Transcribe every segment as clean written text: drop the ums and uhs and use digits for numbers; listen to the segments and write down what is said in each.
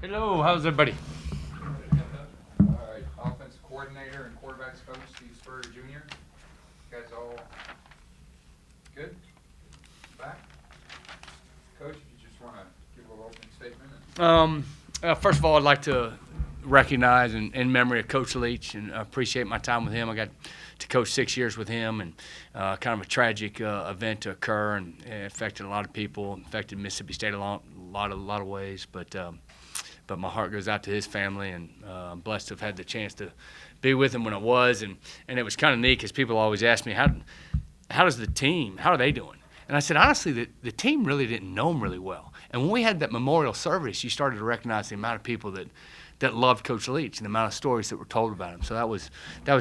Hello, how's everybody? All right, offense coordinator and quarterbacks coach Steve Spurrier Jr. You guys all good? Back? Coach, if you just want to give a little opening statement. First of all, I'd like to recognize and in memory of Coach Leach and appreciate my time with him. I got to coach 6 years with him, and kind of a tragic event to occur, and it affected a lot of people, affected Mississippi State a lot of ways. But my heart goes out to his family, and I'm blessed to have had the chance to be with him when it was. And it was kind of neat because people always ask me, how does the team, how are they doing? And I said, honestly, the team really didn't know him really well. And when we had that memorial service, you started to recognize the amount of people that loved Coach Leach and the amount of stories that were told about him. So that was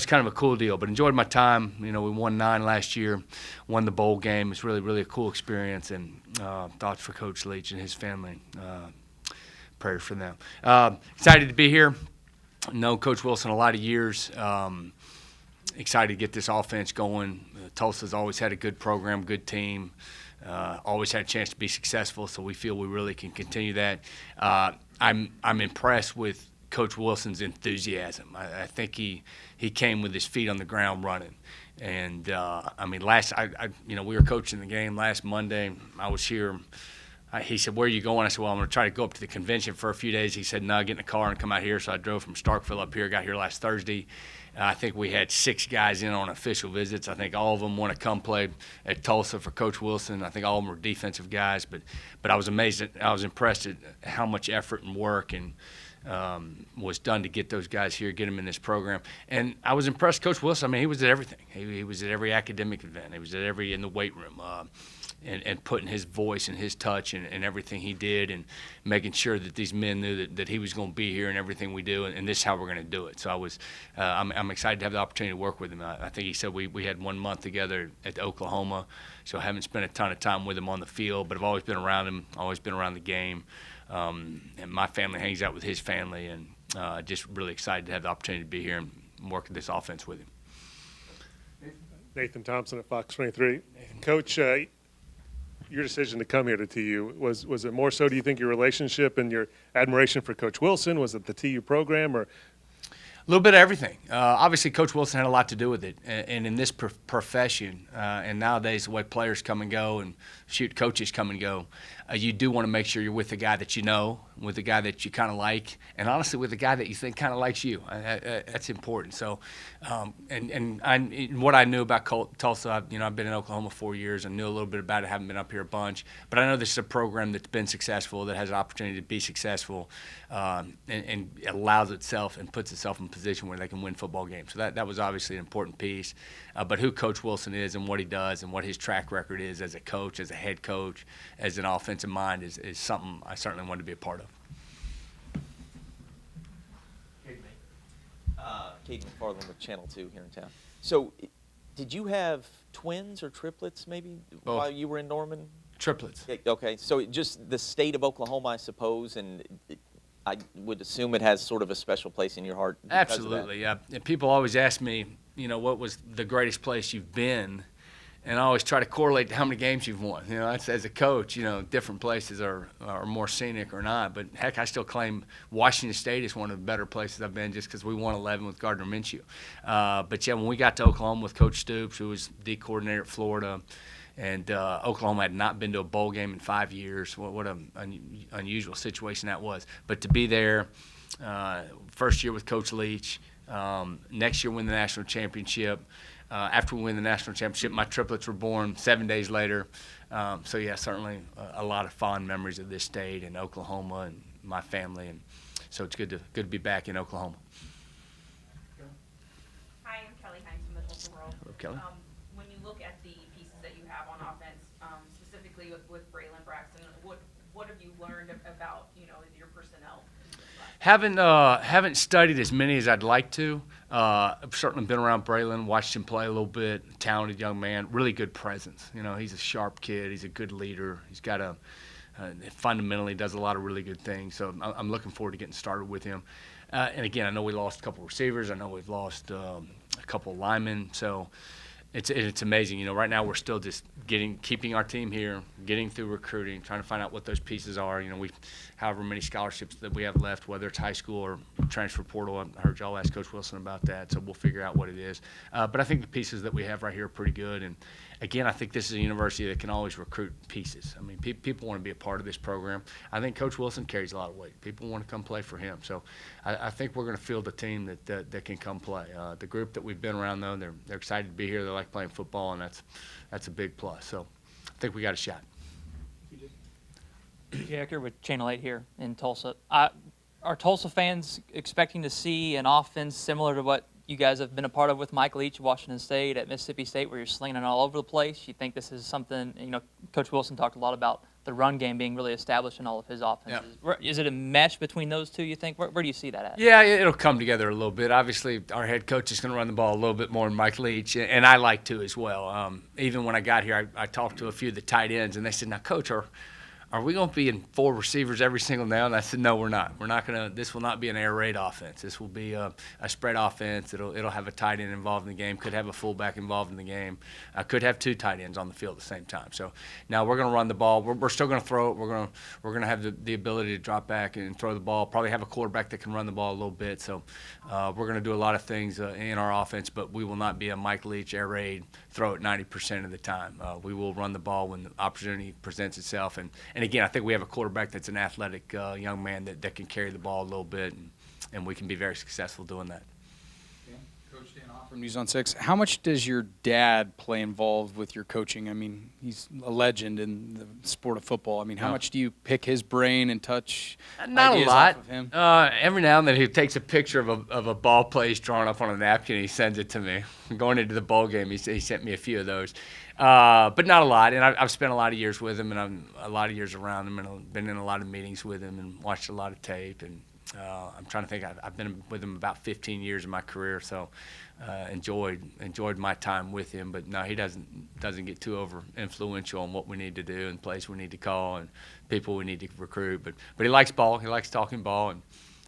kind of a cool deal. But enjoyed my time. You know, we won 9 last year, won the bowl game. It's really a cool experience, and thoughts for Coach Leach and his family. Prayers for them. Excited to be here. Known Coach Wilson a lot of years. Excited to get this offense going. Tulsa's always had a good program, good team. Always had a chance to be successful, so we feel we really can continue that. I'm impressed with Coach Wilson's enthusiasm. I think he came with his feet on the ground running. And I mean, we were coaching the game last Monday. I was here. He said, "Where are you going?" I said, "Well, I'm going to try to go up to the convention for a few days." He said, "No, get in the car and come out here." So I drove from Starkville up here, got here last Thursday. I think we had 6 guys in on official visits. I think all of them want to come play at Tulsa for Coach Wilson. I think all of them were defensive guys. But I was I was impressed at how much effort and work and was done to get those guys here, get them in this program. And I was impressed, Coach Wilson. I mean, he was at everything. He was at every academic event. He was at in the weight room. And putting his voice and his touch and everything he did, and making sure that these men knew that he was going to be here in everything we do, and this is how we're going to do it. So I'm excited to have the opportunity to work with him. I think he said we had 1 month together at Oklahoma, so I haven't spent a ton of time with him on the field, but I've always been around him, always been around the game. And my family hangs out with his family, and just really excited to have the opportunity to be here and work this offense with him. Nathan Thompson at Fox 23. Coach, your decision to come here to TU, was it more so, do you think, your relationship and your admiration for Coach Wilson? Was it the TU program? Or a little bit of everything. Obviously, Coach Wilson had a lot to do with it. And in this profession, and nowadays the way players come and go and coaches come and go, you do want to make sure you're with the guy that you know, with the guy that you kind of like, and honestly with the guy that you think kind of likes you. That's important. So, what I knew about Tulsa, I've been in Oklahoma 4 years. I knew a little bit about it. Haven't been up here a bunch, but I know this is a program that's been successful, that has an opportunity to be successful, and allows itself and puts itself in a position where they can win football games. So that was obviously an important piece. But who Coach Wilson is and what he does and what his track record is as a coach, as a head coach, as an offensive mind is something I certainly wanted to be a part of. Caden McFarland with Channel 2 here in town. So did you have twins or triplets maybe Both. While you were in Norman? Triplets. Yeah, okay, so just the state of Oklahoma, I suppose, and I would assume it has sort of a special place in your heart. Absolutely, yeah. And people always ask me, what was the greatest place you've been? And I always try to correlate to how many games you've won. That's, as a coach, different places are more scenic or not. But, heck, I still claim Washington State is one of the better places I've been just because we won 11 with Gardner Minshew. But, yeah, when we got to Oklahoma with Coach Stoops, who was D coordinator at Florida, and Oklahoma had not been to a bowl game in 5 years. What an unusual situation that was. But to be there, first year with Coach Leach, next year win the national championship. After we win the national championship, my triplets were born 7 days later. So, yeah, certainly a lot of fond memories of this state and Oklahoma and my family. And so it's good to be back in Oklahoma. Hi, I'm Kelly Hines from the Tulsa World. Hello, Kelly. When you look at the pieces that you have on offense, specifically with Braylon Braxton, what have you learned about your personnel? Haven't studied as many as I'd like to. I've certainly been around Braylon, watched him play a little bit. Talented young man, really good presence. He's a sharp kid. He's a good leader. He's got fundamentally does a lot of really good things. So I'm looking forward to getting started with him. And again, I know we lost a couple receivers. I know we've lost a couple linemen. So it's amazing. You know, right now we're still just keeping our team here, getting through recruiting, trying to find out what those pieces are. You know, however many scholarships that we have left, whether it's high school or transfer portal. I heard y'all ask Coach Wilson about that, so we'll figure out what it is. But I think the pieces that we have right here are pretty good. And again, I think this is a university that can always recruit pieces. I mean, people want to be a part of this program. I think Coach Wilson carries a lot of weight. People want to come play for him. So I think we're going to field a team that can come play. The group that we've been around, though, they're excited to be here. They like playing football, and that's a big plus. So I think we got a shot. Jacker with Channel 8 here in Tulsa. Are Tulsa fans expecting to see an offense similar to what you guys have been a part of with Mike Leach, Washington State, at Mississippi State, where you're slinging it all over the place? You think this is something, you know, Coach Wilson talked a lot about the run game being really established in all of his offenses. Is it a mesh between those two, you think? Where do you see that at? Yeah, it'll come together a little bit. Obviously, our head coach is going to run the ball a little bit more than Mike Leach, and I like to as well. Even when I got here, I talked to a few of the tight ends, and they said, now, Coach, are we going to be in 4 receivers every single down? I said, no, we're not. We're not going to. This will not be an air raid offense. This will be a spread offense. It'll have a tight end involved in the game. Could have a fullback involved in the game. Could have 2 tight ends on the field at the same time. So now we're going to run the ball. We're still going to throw it. We're going to have the ability to drop back and throw the ball. Probably have a quarterback that can run the ball a little bit. So we're going to do a lot of things in our offense, but we will not be a Mike Leach air raid. Throw it 90% of the time. We will run the ball when the opportunity presents itself. And again, I think we have a quarterback that's an athletic young man that can carry the ball a little bit, and we can be very successful doing that. Coach Dan from News on 6. How much does your dad play involved with your coaching? I mean, he's a legend in the sport of football. I mean, how much do you pick his brain and touch Not ideas a lot. off of him? Every now and then he takes a picture of a ball play he's drawn up on a napkin and he sends it to me. Going into the bowl game, he sent me a few of those. But not a lot. And I've spent a lot of years with him, and I'm a lot of years around him, and I've been in a lot of meetings with him and watched a lot of tape. And I'm trying to think. I've been with him about 15 years in my career, so enjoyed my time with him. But no, he doesn't get too over influential on what we need to do and plays we need to call and people we need to recruit. But he likes ball. He likes talking ball. And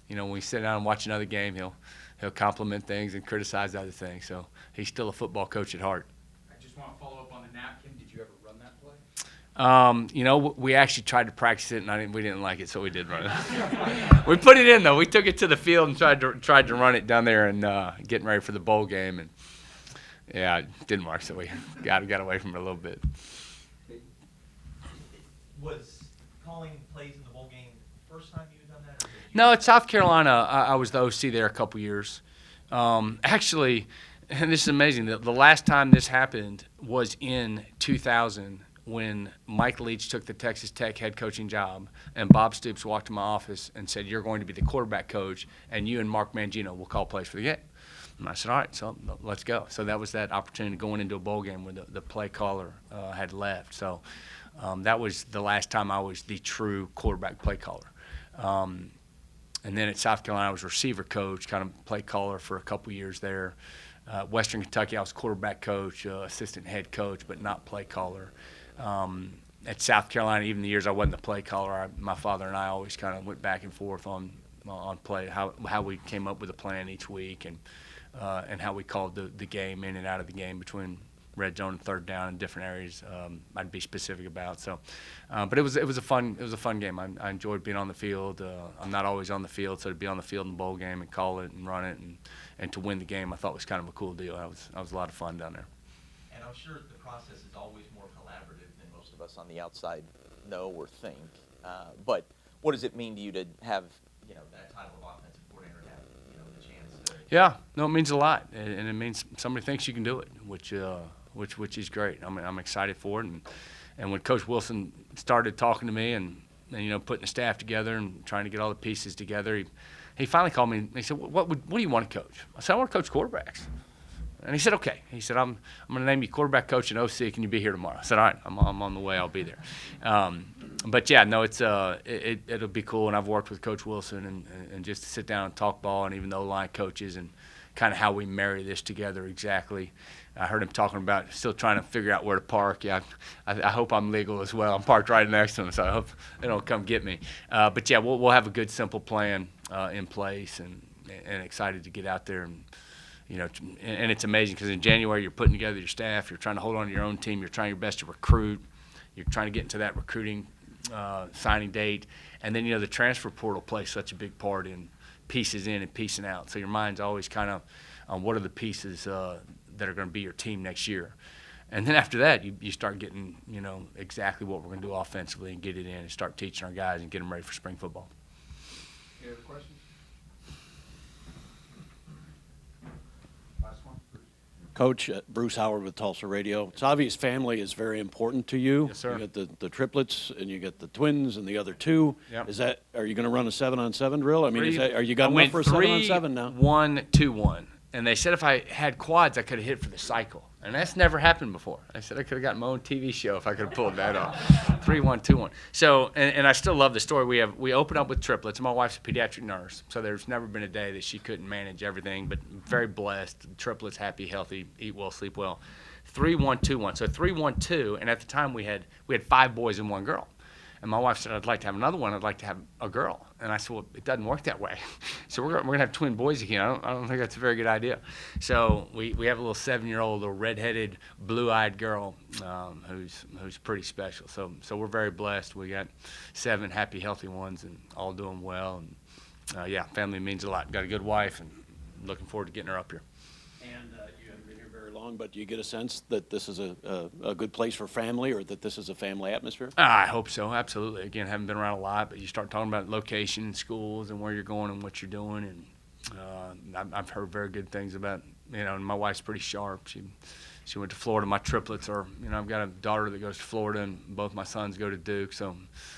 you know, when we sit down and watch another game, he'll compliment things and criticize other things. So he's still a football coach at heart. I just want to follow up on the napkin. Did you ever run that play? You know, we actually tried to practice it, and we didn't like it, so we did run it. We put it in though. We took it to the field and tried to run it down there and getting ready for the bowl game, and yeah, it didn't work. So we got away from it a little bit. Was calling plays in the bowl game the first time you had done that? Or did you No, at South Carolina, I was the OC there a couple years. Actually, and this is amazing. The last time this happened was in 2000. When Mike Leach took the Texas Tech head coaching job, and Bob Stoops walked to my office and said, "You're going to be the quarterback coach, and you and Mark Mangino will call plays for the game." And I said, "All right, so let's go." So that was that opportunity going into a bowl game where the play caller had left. So that was the last time I was the true quarterback play caller. And then at South Carolina, I was receiver coach, kind of play caller for a couple years there. Western Kentucky, I was quarterback coach, assistant head coach, but not play caller. At South Carolina, even the years I wasn't the play caller, my father and I always kind of went back and forth on play, how we came up with a plan each week, and how we called the game in and out of the game between red zone and third down in different areas. I'd be specific about. So, but it was a fun game. I enjoyed being on the field. I'm not always on the field, so to be on the field in the bowl game and call it and run it and to win the game, I thought was kind of a cool deal. That was a lot of fun down there. And I'm sure the process is always more collaborative than most Most of us on the outside know or think. But what does it mean to you to have, that title of offensive coordinator and have, the chance to. Yeah, no, it means a lot, and it means somebody thinks you can do it, which is great. I'm excited for it, and when Coach Wilson started talking to me and putting the staff together and trying to get all the pieces together, he finally called me and he said, "What do you want to coach?" I said, "I want to coach quarterbacks." And he said, "Okay." He said, "I'm going to name you quarterback coach and OC. Can you be here tomorrow?" I said, "All right, I'm on the way. I'll be there." But yeah, no, it'll be cool. And I've worked with Coach Wilson and just to sit down and talk ball, and even the O-line coaches, and kind of how we marry this together exactly. I heard him talking about still trying to figure out where to park. Yeah, I hope I'm legal as well. I'm parked right next to him, so I hope they don't come get me. But yeah, we'll have a good, simple plan in place, and excited to get out there and you know, and it's amazing because in January you're putting together your staff, you're trying to hold on to your own team, you're trying your best to recruit, you're trying to get into that recruiting signing date, and then, you know, the transfer portal plays such a big part in pieces in and piecing out. So your mind's always kind of on what are the pieces that are going to be your team next year. And then after that, you start getting, you know, exactly what we're going to do offensively and get it in and start teaching our guys and get them ready for spring football. Any other questions? Last one. Coach, Bruce Howard with Tulsa Radio. It's obvious family is very important to you. Yes, sir. You got the triplets, and you got the twins, and the other two. Yep. Are you going to run a 7-on-7 drill? I mean, are you got I enough went for a 7-on-7 now? 3-1-2-1, and they said if I had quads, I could have hit for the cycle, and that's never happened before. I said I could have gotten my own TV show if I could have pulled that off. 3-1-2-1. So, and I still love the story. We open up with triplets. My wife's a pediatric nurse, so there's never been a day that she couldn't manage everything. But very blessed. Triplets, happy, healthy, eat well, sleep well. 3-1-2-1. So 3-1-2, and at the time we had 5 boys and 1 girl. And my wife said, I'd like to have another one. I'd like to have a girl. And I said, well, it doesn't work that way. So we're gonna have twin boys again. I don't think that's a very good idea. So we have a little 7-year-old, little redheaded, blue-eyed girl who's pretty special. So we're very blessed. We got 7 happy, healthy ones, and all doing well. And yeah, family means a lot. Got a good wife, and looking forward to getting her up here. And you haven't been here very long, but do you get a sense that this is a good place for family, or that this is a family atmosphere? I hope so, absolutely. Again, haven't been around a lot, but you start talking about location and schools and where you're going and what you're doing, and I've heard very good things about, you know, and my wife's pretty sharp. She went to Florida. My triplets are, you know, I've got a daughter that goes to Florida, and both my sons go to Duke, so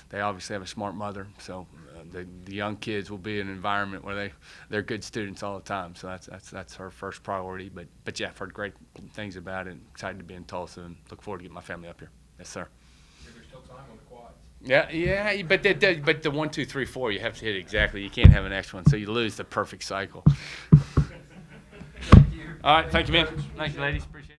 they obviously have a smart mother. So the young kids will be in an environment where they're good students all the time. So that's her first priority. But yeah, I've heard great things about it. Excited to be in Tulsa and look forward to getting my family up here. Yes, sir. There's still time on the quads. Yeah, but the 1, 2, 3, 4, you have to hit exactly. You can't have an extra one, so you lose the perfect cycle. Thank you. All right, thank you, man. Thank you, ladies. Appreciate it.